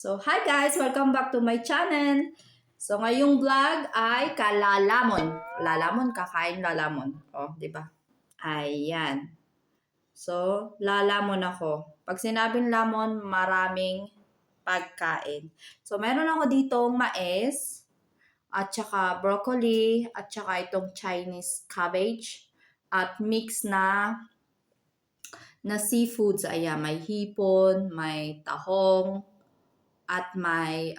So, hi guys! Welcome back to my channel! So, ngayong vlog ay kalalamon. Lalamon, kakain lalamon. Oh, di ba? Ayan. So, lalamon ako. Pag sinabing lamon, maraming pagkain. So, meron ako ditong mais, at saka broccoli, at saka itong Chinese cabbage, at mix na seafoods. Ayan, may hipon, may tahong, at may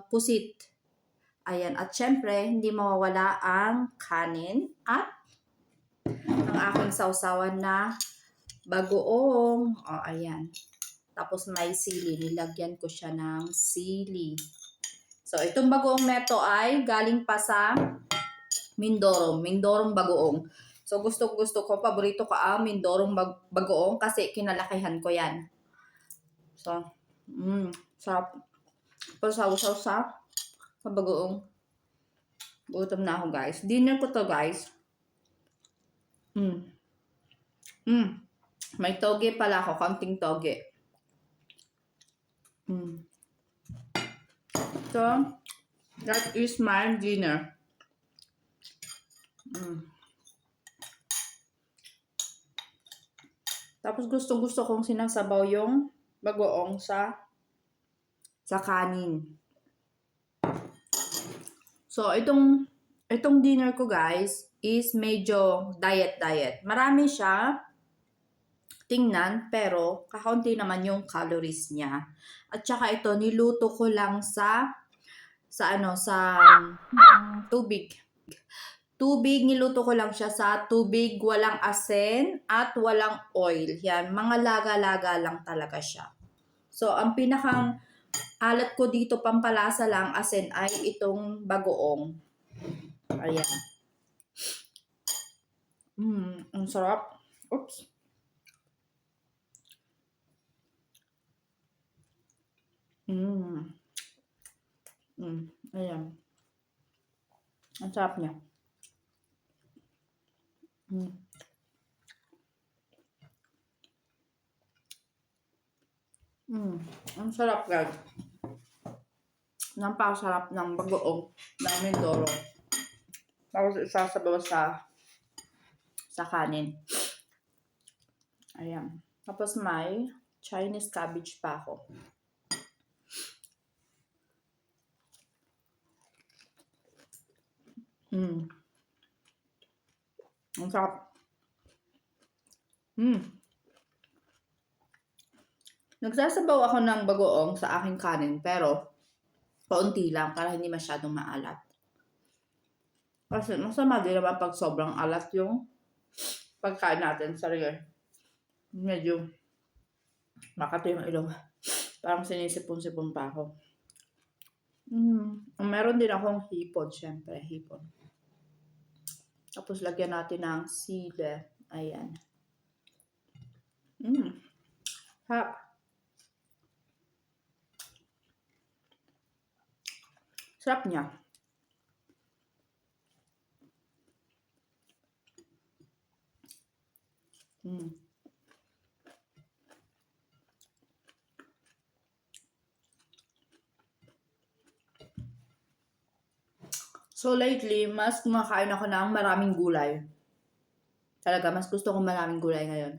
pusit. Ayan, at syempre, hindi mawawala ang kanin at ang aking sausawan na bagoong. O, ayan. Tapos may sili. Nilagyan ko siya ng sili. So, itong bagoong neto ay galing pa sa Mindoro. Mindorong bagoong. So, gusto ko, paborito ko ang Mindorong bagoong kasi kinalakihan ko yan. So, sarap. Pasaw-saw sa bagoong. Gutom na ako, guys. Dinner ko to, guys. May toge pala ako. Konting toge. So, that is my dinner. Tapos gusto kong sinasabaw yung bagoong sa kanin. So, itong dinner ko, guys, is medyo diet. Marami siya tingnan, pero kakaunti naman yung calories niya. At saka ito, niluto ko lang sa tubig. Niluto ko lang siya sa tubig, walang asin at walang oil. Yan, mga laga-laga lang talaga siya. So, ang pinakang alat ko dito, pampalasa lang, asin, ay itong bagoong. Ayan. Ang sarap. Oops. Ayan. Ang sarap niya. Ang sarap, guys. Napakasarap ng bagoong ng Mindoro. Tapos isasabaw sa kanin. Ayan. Tapos may Chinese cabbage pa ako. Ang sarap. Nagsasabaw ako ng bagoong sa aking kanin, pero kaunti lang para hindi masyadong maalat. Kasi masama din naman pag sobrang alat yung pagkain natin sa rin. Medyo makati yung ilong. Parang sinisipon-sipon pa ako. Meron din akong hipon, syempre, hipon. Tapos lagyan natin ng sili. Ayan. Ha. Sarap niya. So lately, mas kumakain ako ng maraming gulay. Talaga, mas gusto ko maraming gulay ngayon.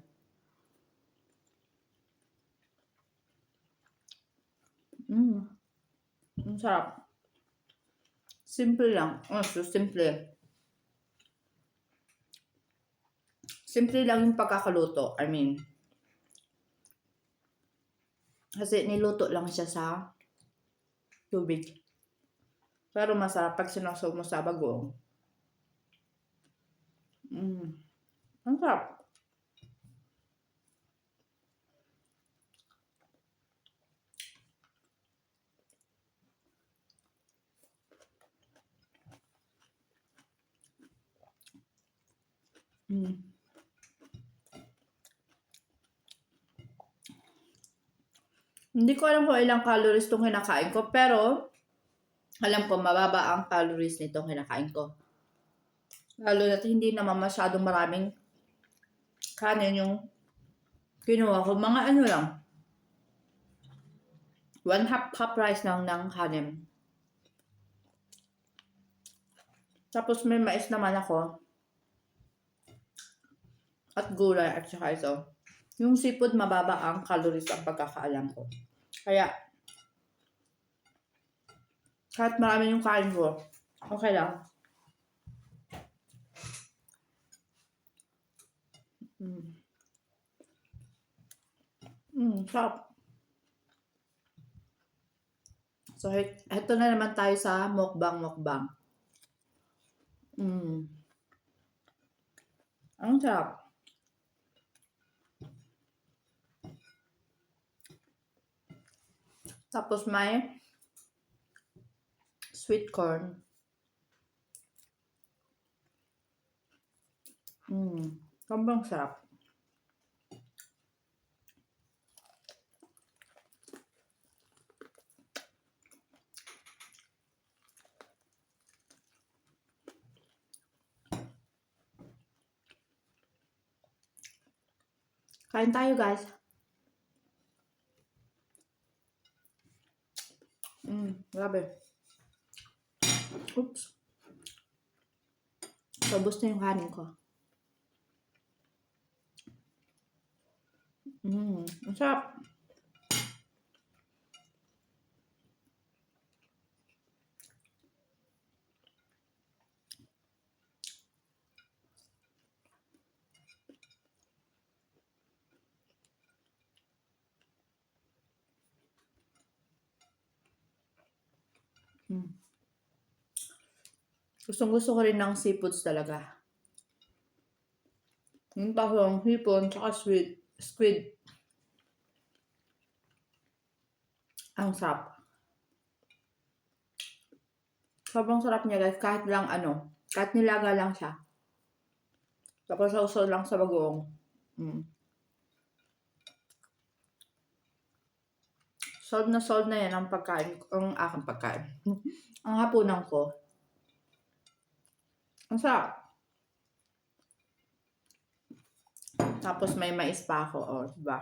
Ang sarap. Simple lang. Simple. Simple lang yung pagkakaluto. I mean, kasi niluto lang siya sa tubig. Pero masarap pag sinasawag mo sa bagoong. Ang sarap. Hindi ko alam kung ilang calories itong kinakain ko, pero alam ko mababa ang calories nitong kinakain ko. Lalo na't hindi naman masyadong maraming kanin yung kinuha ko. Mga ano lang, 1/2 cup rice lang ng kanin. Tapos may mais naman ako. At gulay at saka ito. Yung seafood mababa ang calories ang pagkakaalam ko. Kaya, kahit marami yung kain ko, okay lang. Sarap. So, ito na naman tayo sa mukbang. Ang sarap. Tapos may sweet corn. Sobrang sarap. Kain tayo, guys. Grabe. Oops. Tapos na yung kanin ko. Ang sarap. Gustong-gusto ko rin ng seafoods talaga. Yung tahong, hipon, tsaka squid. Ang sarap. Sobrang sarap niya, guys. Kahit nilaga lang siya. Tapos sausaw lang sa bagoong. Sold na yan ang pagkain, ang aking pagkain. Ang hapunan ko. Ang sarap. Tapos may mais pa ako, diba?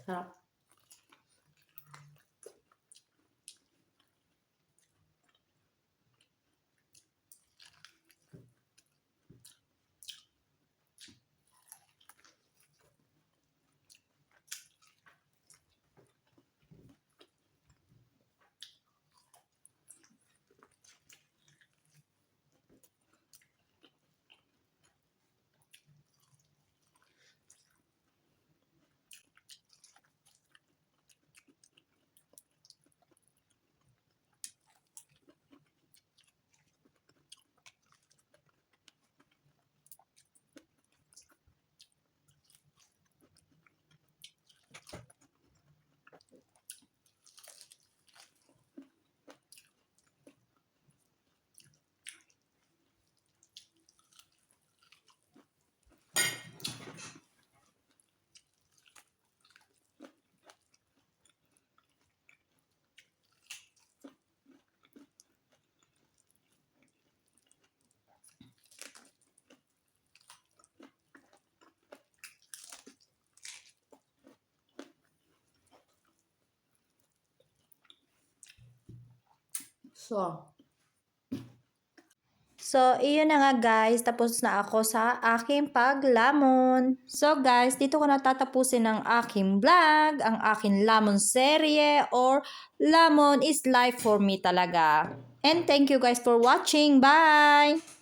Sarap. So, iyon na nga guys, tapos na ako sa aking paglamon. So guys, dito ko natatapusin ang aking vlog, ang aking lamon serye or lamon is life for me talaga. And thank you guys for watching. Bye!